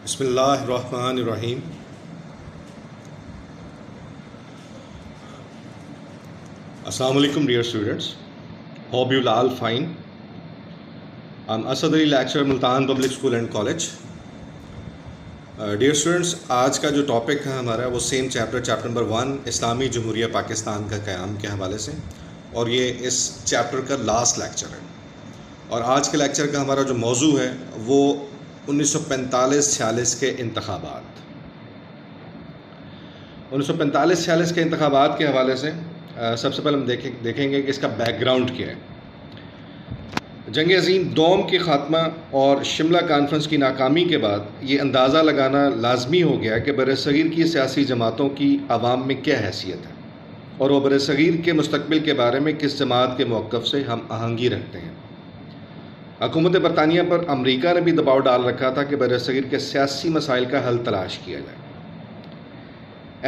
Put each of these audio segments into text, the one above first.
बिस्मिल्लाहिर्रहमानिर्रहीम। Assalamu alaikum dear students. Hope you all fine. I'm Asad Ali, lecturer Multan public school and college. Dear students, आज का जो topic है हमारा वो सेम चैप्टर नंबर 1 इस्लामी जमहूरिया पाकिस्तान का क़याम के हवाले से, और ये इस चैप्टर का लास्ट लेक्चर है। और आज के लेक्चर का हमारा जो मौजू है वो 1945-46 के इंतखाबात। 1945-46 के इंतखाबात के हवाले से सबसे पहले हम देखेंगे कि इसका बैकग्राउंड क्या है। जंग अज़ीम दोम के ख़ात्मा और शिमला कॉन्फ्रेंस की नाकामी के बाद ये अंदाज़ा लगाना लाजमी हो गया कि बरसग़ीर की सियासी जमातों की आवाम में क्या हैसियत है और वो बरसग़ीर के मुस्तक़बिल के बारे में किस जमात के मौक़िफ़ से हम आहंगी रखते हैं। हुकूमत बरतानिया पर अमरीका ने भी दबाव डाल रखा था कि बरसग़ीर के सियासी मसाइल का हल तलाश किया जाए।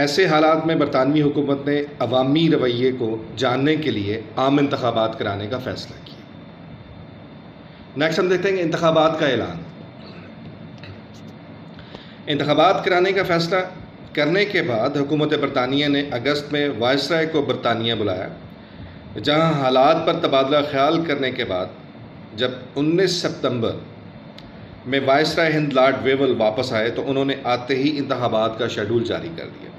ऐसे हालात में बरतानवी हुकूमत ने अवामी रवैये को जानने के लिए आम इंतखाबात कराने का फ़ैसला किया। नेक्स्ट हम देखते हैं इंतखाबात का ऐलान। इंतखाबात कराने का फ़ैसला करने के बाद हुकूमत बरतानिया ने अगस्त में वायसराय को बरतानिया बुलाया, जहां हालात पर तबादला ख्याल करने के बाद जब 19 सितंबर में वायसराय हिंद लॉर्ड वेवल वापस आए तो उन्होंने आते ही इंतखाबात का शेड्यूल जारी कर दिया।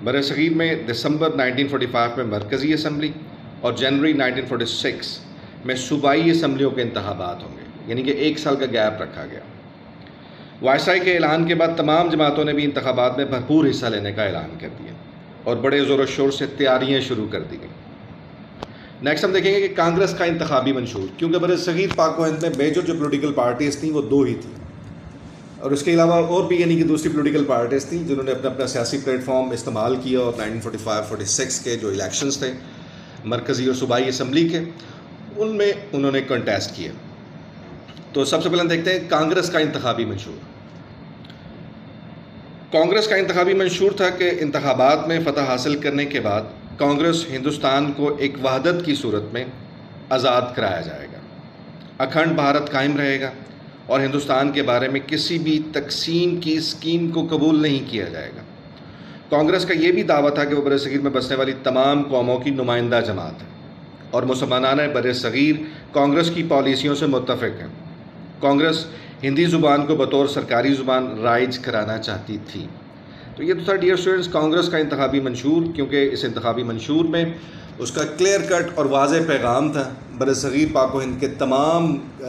बरसग़ीर में दिसंबर 1945 में मरकज़ी असम्बली और जनवरी 1946 में सूबाई असम्बलियों के इंतखाबात होंगे, यानी कि 1 साल का गैप रखा गया। वायसराय के ऐलान के बाद तमाम जमातों ने भी इंतखाबात में भरपूर हिस्सा लेने का ऐलान कर दिया और बड़े ज़ोर शोर से तैयारियाँ शुरू कर दी गई। नेक्स्ट हम देखेंगे कि कांग्रेस का इंतखाबी मंशूर, क्योंकि बरसग़ीर पाक व हिंद में मेजर जो पोलिटिकल पार्टीज़ थी वो 2 ही थी, और उसके अलावा और भी यानी कि दूसरी पोलिटिकल पार्टीज़ थी जिन्होंने अपना अपना सियासी प्लेटफॉर्म इस्तेमाल किया और 1945-46 के जो इलेक्शंस थे मरकज़ी और सूबाई असम्बली के, उनमें उन्होंने कंटेस्ट किया। तो सबसे पहले देखते हैं कांग्रेस का इंतखाबी मंशूर। कांग्रेस का इंतखाबी मंशूर था कि इंतखाबात में फ़तह हासिल करने के बाद कांग्रेस हिंदुस्तान को एक वहदत की सूरत में आज़ाद कराया जाएगा, अखंड भारत कायम रहेगा और हिंदुस्तान के बारे में किसी भी तकसीम की स्कीम को कबूल नहीं किया जाएगा। कांग्रेस का ये भी दावा था कि वो बरसग़ीर में बसने वाली तमाम कौमों की नुमाइंदा जमात है और मुसलमानान बरसग़ीर कांग्रेस की पॉलिसियों से मुत्तफ़िक़ हैं। कांग्रेस हिंदी ज़ुबान को बतौर सरकारी ज़ुबान राइज कराना चाहती थी। तो ये तो था डियर स्टूडेंट्स कांग्रेस का इंतखाबी मंशूर, क्योंकि इस इंतखाबी मंशूर में उसका क्लियर कट और वाज़ेह पैगाम था बरसग़ीर पाक व हिंद के तमाम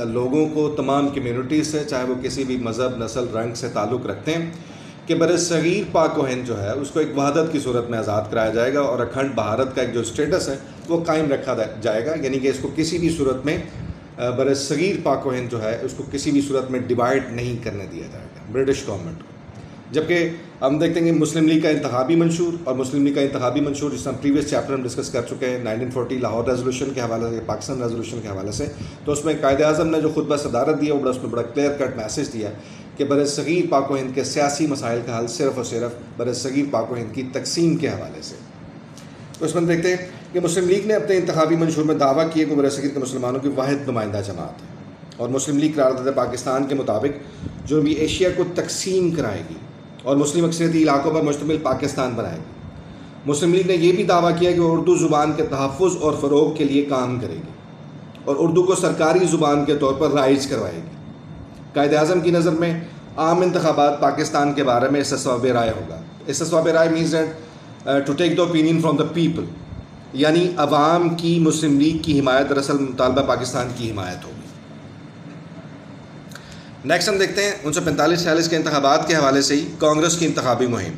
लोगों को, तमाम कम्यूनिटी से, चाहे वो किसी भी मज़हब, नस्ल, रंग से ताल्लुक़ रखते हैं, कि बरसग़ीर पाक व हिंद जो है उसको एक वहदत की सूरत में आज़ाद कराया जाएगा और अखंड भारत का एक जो स्टेटस है वो कायम रखा जाएगा, यानी कि इसको किसी भी सूरत में बरसग़ीर पाक व हिंद जो है उसको किसी भी सूरत में डिवाइड नहीं करने दिया जाएगा ब्रिटिश गवर्नमेंट को। जबकि हम देखते हैं कि मुस्लिम लीग का इंतखाबी मंशूर, और मुस्लिम लीग का इंतखाबी मंशूर जिस प्रीवियस चैप्टर हम डिस्कस कर चुके हैं 1940 लाहौर रेजोल्यूशन के हवाले से, पाकिस्तान रेजोल्यूशन के हवाले से, तो उसमें कायद-ए-आज़म ने जो खुतबा सदारत दिया वो उसमें बड़ा क्लियर कट मैसेज दिया कि बरसग़ीर पाक व हिंद के सियासी मसाइल का हल सिर्फ़ और सिर्फ बरसग़ीर पाक व हिंद की तकसीम के हवाले से। तो इसमें देखते हैं कि मुस्लिम लीग ने अपने इंतखाबी मंशूर में दावा किया कि बरसग़ीर के मुसलमानों की वाहिद नुमाइंदा जमात है और मुस्लिम लीग करारदाद पाकिस्तान के मुताबिक जनूबी एशिया को तकसीम कराएगी और मुस्लिम अक्सरियती इलाकों पर मुश्तमिल पाकिस्तान बनाएगी। मुस्लिम लीग ने यह भी दावा किया कि वो उर्दू ज़ुबान के तहफ़्फ़ुज़ और फ़रोग़ के लिए काम करेगी और उर्दू को सरकारी ज़ुबान के तौर पर राइज करवाएगी। कायद-ए-आज़म की नज़र में आम इंतखाबात पाकिस्तान के बारे में इस्तिस्वाब राय होगा। इस्तिस्वाब राय means that to take the opinion from the people, यानी अवाम की मुस्लिम लीग की हिमायत दरअसल मुतालबा पाकिस्तान की हिमायत होगी। नेक्स्ट हम देखते हैं 1945-46 के इंतखाबात के हवाले से ही कांग्रेस की इंतखाबी मुहिम,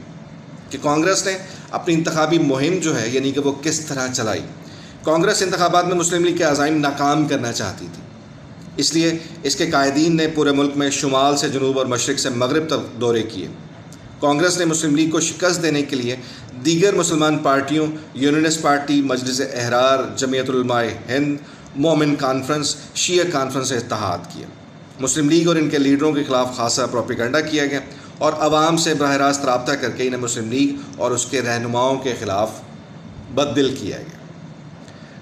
कि कांग्रेस ने अपनी इंतखाबी मुहिम जो है यानी कि वो किस तरह चलाई। कांग्रेस इंतखाबात में मुस्लिम लीग के अज़ाइम नाकाम करना चाहती थी, इसलिए इसके कायदीन ने पूरे मुल्क में शुमाल से जनूब और मशरिक़ से मगरिब तक दौरे किए। कांग्रेस ने मुस्लिम लीग को शिकस्त देने के लिए दीगर मुसलमान पार्टियों, यूनियनिस्ट पार्टी, मजलिस एहरार, जमीयतुल उलमाए हिंद, मोमिन कॉन्फ्रेंस, शिया कॉन्फ्रेंस से इत्तेहाद किया। मुस्लिम लीग और इनके लीडरों के ख़िलाफ़ खासा प्रोपेगेंडा किया गया और आवाम से बराह रास्त रब्ता करके इन्हें मुस्लिम लीग और उसके रहनुमाओं के ख़िलाफ़ बददिल किया गया।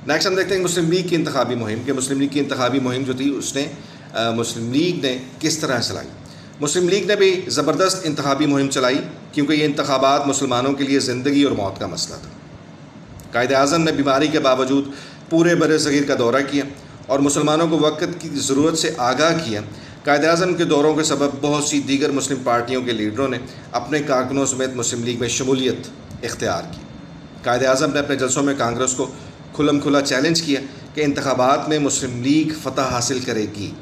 नेक्स्ट हम देखते हैं मुस्लिम लीग की इंतखाबी मुहिम, कि मुस्लिम लीग की इंतखाबी मुहिम जो थी उसने मुस्लिम लीग ने किस तरह चलाई। मुस्लिम लीग ने भी ज़बरदस्त इंतखाबी मुहिम चलाई, क्योंकि ये इंतखाबात मुसलमानों के लिए ज़िंदगी और मौत का मसला था। कायद-ए-आज़म ने बीमारी के बावजूद पूरे बर-ए-सग़ीर का दौरा किया और मुसलमानों को वक़्त की ज़रूरत से आगाह किया। कायद-ए-आज़म के दौरों के सबब बहुत सी दीगर मुस्लिम पार्टियों के लीडरों ने अपने कारकुनों समेत मुस्लिम लीग में शमूलियत इख्तियार की। कायद-ए-आज़म ने अपने जलसों में कांग्रेस को खुल्लम खुला चैलेंज किया कि इंतखाबात में मुस्लिम लीग फ़तह हासिल करेगी।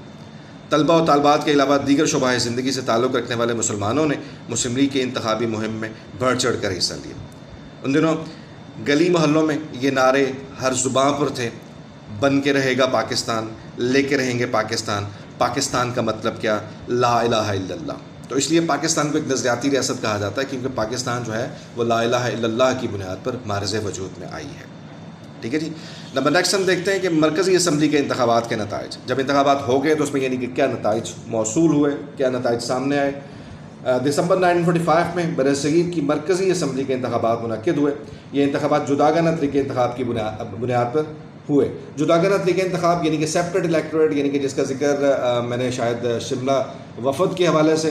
तलबा और तालबात के अलावा दीगर शुबाए ज़िंदगी से ताल्लुक़ रखने वाले मुसलमानों ने मुस्लिम लीग के इंतखाबी मुहिम में बढ़ चढ़ कर हिस्सा लिया। उन दिनों गली मोहल्लों में ये नारे हर ज़ुबान पर थे, बन के रहेगा पाकिस्तान, लेके रहेंगे पाकिस्तान, पाकिस्तान का मतलब क्या, ला इलाहा इल्लल्लाह। तो इसलिए पाकिस्तान को एक नज़रियाती रियासत कहा जाता है, क्योंकि पाकिस्तान जो है वो ला इलाहा इल्लल्लाह की बुनियाद पर मारज़ वजूद में आई है। ठीक है जी। नंबर नेक्स्ट हम देखते हैं कि मरकज़ी असम्बली के इंतखाबात के नताइज। जब इंतखाबात हो गए तो उसमें यानी कि क्या नताइज मौसूल हुए, क्या नताइज सामने आए। दिसंबर 1945 में बर-ए-सग़ीर की मरकज़ी असम्बली के इंतखाबात मुनक्किद हुए। ये इंतखाबात जुदागाना तरीके इंतखाब की बुनियाद पर हुए। जुदागाना तरीके इंतखाब यानी कि सेपरेट इलेक्टोरेट, यानी कि जिसका जिक्र मैंने शायद शिमला वफद के हवाले से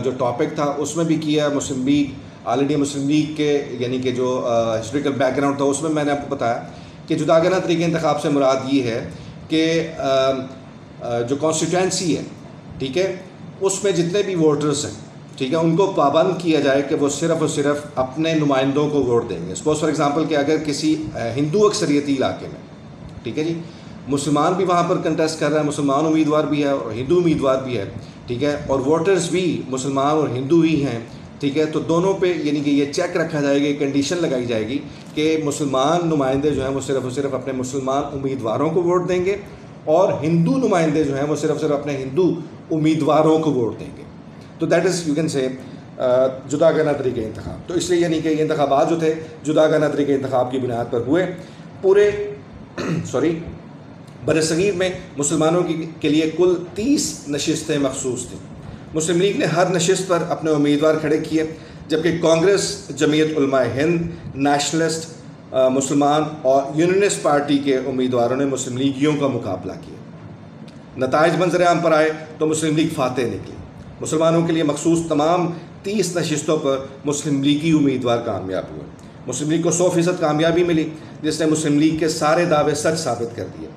जो टॉपिक था उसमें भी किया। मुस्लिम लीग, ऑल इंडिया मुस्लिम लीग के यानी कि जो हिस्टोरिकल बैकग्राउंड था उसमें मैंने आपको बताया कि जुदागाना तरीके इंतखाब से मुराद ये है कि जो कॉन्स्टिट्यूंसी है, ठीक है, उसमें जितने भी वोटर्स हैं, ठीक है, उनको पाबंद किया जाए कि वो सिर्फ़ और सिर्फ अपने नुमाइंदों को वोट देंगे। सपोज़ फॉर एग्ज़ाम्पल कि अगर किसी हिंदू अक्सरियती इलाके में, ठीक है जी, मुसलमान भी वहाँ पर कंटेस्ट कर रहा है, मुसलमान उम्मीदवार भी है और हिंदू उम्मीदवार भी है, ठीक है, और वोटर्स भी मुसलमान और हिंदू ही हैं, ठीक है, तो दोनों पे यानी कि ये चेक रखा जाएगा, कंडीशन लगाई जाएगी कि मुसलमान नुमाइंदे जो हैं वो सिर्फ़ और सिर्फ अपने मुसलमान उम्मीदवारों को वोट देंगे और हिंदू नुमाइंदे जो हैं वो सिर्फ़ सिर्फ अपने हिंदू उम्मीदवारों को वोट देंगे। तो that is you can say जुदागाना तरीके इंतखाब। तो इसलिए यानी कि ये इंतखाबात जो थे जुदागाना तरीके इंतखाब की बुनियाद पर हुए। पूरे बर-ए-सग़ीर में मुसलमानों के लिए कुल 30 नशिस्तें मखसूस थीं। मुस्लिम लीग ने हर नशिस्त पर अपने उम्मीदवार खड़े किए, जबकि कांग्रेस, जमीयत उलमाए हिंद, नेशनलिस्ट, मुसलमान और यूनियनिस्ट पार्टी के उम्मीदवारों ने मुस्लिम लीगियों का मुकाबला किया। नताइज मंजर आम पर आए तो मुस्लिम लीग फातेह निकली। मुसलमानों के लिए मखसूस तमाम 30 नशिस्तों पर मुस्लिम लीगी उम्मीदवार कामयाब हुए। मुस्लिम लीग को 100% कामयाबी मिली, जिसने मुस्लिम लीग के सारे दावे सच साबित कर दिए।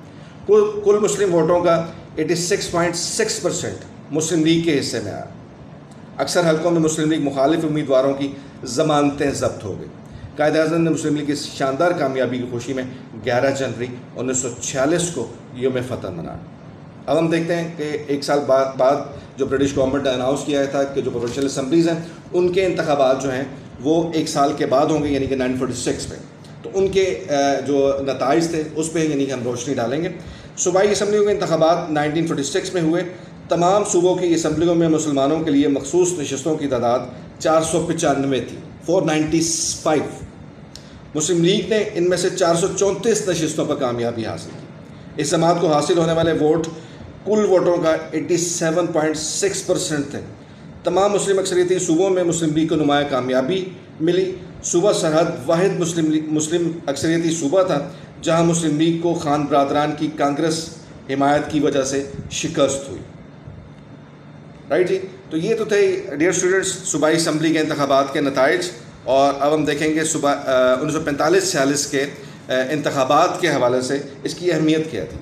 कुल मुस्लिम वोटों का 86.6% मुस्लिम लीग के हिस्से में आया। अक्सर हलकों में मुस्लिम लीग मुखालिफ उम्मीदवारों की ज़मानतें ज़ब्त हो गई। कायद-ए-आज़म ने मुस्लिम लीग की शानदार कामयाबी की खुशी में 11 जनवरी 1946 को यौम फ़तह मनाया। अब हम देखते हैं कि एक साल बाद जो ब्रिटिश गवर्नमेंट ने अनाउंस किया था कि जो प्रोविंशियल असम्बलीज़ हैं उनके इंतखाबात जो हैं वो एक साल के बाद होंगे, यानी कि 1946 में। तो उनके जो नताइज थे उस पर यानी कि हम रोशनी डालेंगे। सूबाई असम्बलियों के इंतखाबात 1946 में हुए। तमाम सूबों की असम्बलियों में मुसलमानों के लिए मखसूस नशिस्तों की तादाद 495 थी, 495। मुस्लिम लीग ने इनमें से 434 नशिस्तों पर कामयाबी हासिल की। इस जमात को हासिल होने वाले वोट कुल वोटों का 87.6% थे। तमाम मुस्लिम अक्सरियती सूबों में मुस्लिम लीग को नुमाया कामयाबी मिली। सूबा सरहद वाहिद मुस्लिम अक्सरियती सूबा था जहाँ मुस्लिम लीग को खान बरादरान की कांग्रेस हिमायत की वजह से शिकस्त हुई। राइट जी। तो ये तो थे डियर स्टूडेंट्स सूबाई असम्बली के इंतखाबात के नताइज। और अब हम देखेंगे 1945-46 के इंतखाबात के हवाले से इसकी अहमियत क्या थी।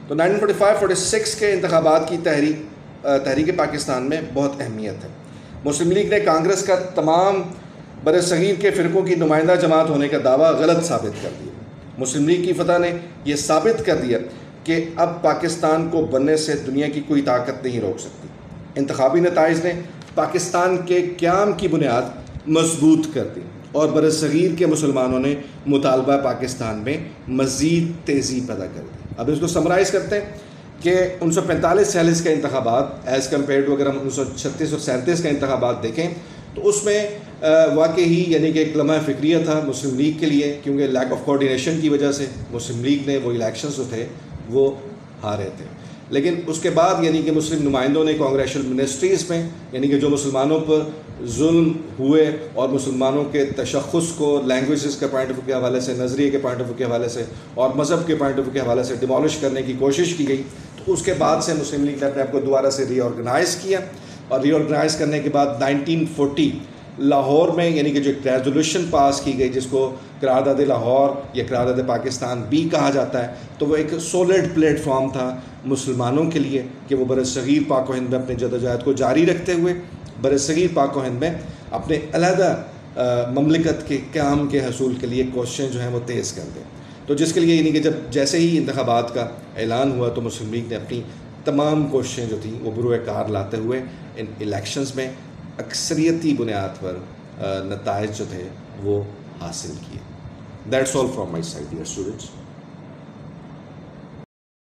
तो 1945-46 के इंतखाबात की तहरीक पाकिस्तान में बहुत अहमियत है। मुस्लिम लीग ने कांग्रेस का तमाम बर-ए-सग़ीर के फ़िरक़ों की नुमाइंदा जमात होने का दावा गलत साबित कर दिया। मुस्लिम लीग की फतह ने यह साबित कर दिया कि अब पाकिस्तान को बनने से दुनिया की कोई ताकत नहीं रोक सकती। इंतखाबी नताइज ने पाकिस्तान के क़याम की बुनियाद मजबूत कर दी और बर-ए-सग़ीर के मुसलमानों ने मुतालबा पाकिस्तान में मज़ीद तेज़ी पैदा कर दी। अब इसको समराइज़ करते हैं कि 1945-46 के इंतखाबात एज़ कम्पेयर टू अगर हम 1936 और 37 का इंतखाबात देखें तो उसमें वाकई ही यानी कि एक लम्हा फ़िक्रिया था मुस्लिम लीग के लिए, क्योंकि लैक ऑफ कोऑर्डिनेशन की वजह से मुस्लिम लीग ने वो इलेक्शंस जो थे वो हारे थे। लेकिन उसके बाद यानी कि मुस्लिम नुमाइंदों ने कांग्रेशनल मिनिस्ट्रीज़ में यानी कि जो मुसलमानों पर जुल्म हुए और मुसलमानों के तशख़्ख़ुस को लैंग्वेजेस के पॉइंट ऑफ व्यू के हवाले से, नज़रिए के पॉइंट ऑफ व्यू के हवाले से और मज़हब के पॉइंट ऑफ व्यू के हवाले से डिमोलिश करने की कोशिश की गई। तो उसके बाद से मुस्लिम लीग ने अपने आप को दोबारा से रीऑर्गेनाइज़ किया। और रीऑर्गेनाइज करने के बाद 1940 लाहौर में यानी कि जो एक रेजोल्यूशन पास की गई जिसको करारदाद लाहौर या करारदाद पाकिस्तान भी कहा जाता है, तो वो एक सॉलिड प्लेटफॉर्म था मुसलमानों के लिए कि वो बरसगीर पाक व हिंद में अपनी जदोजहद को जारी रखते हुए बरसगीर पाक व हिंद में अपने अलहदा ममलिकत के क़याम के हसूल के लिए कोशिशें जो हैं वो तेज़ कर दें। तो जिसके लिए यानी कि जब जैसे ही इंतखाबात का ऐलान हुआ तो मुस्लिम लीग ने अपनी तमाम कोशिशें जो थी वो बुरुए कार लाते हुए इन इलेक्शंस में अक्सरियती बुनियाद पर नताइज जो थे वो हासिल किए। That's all from my side dear students.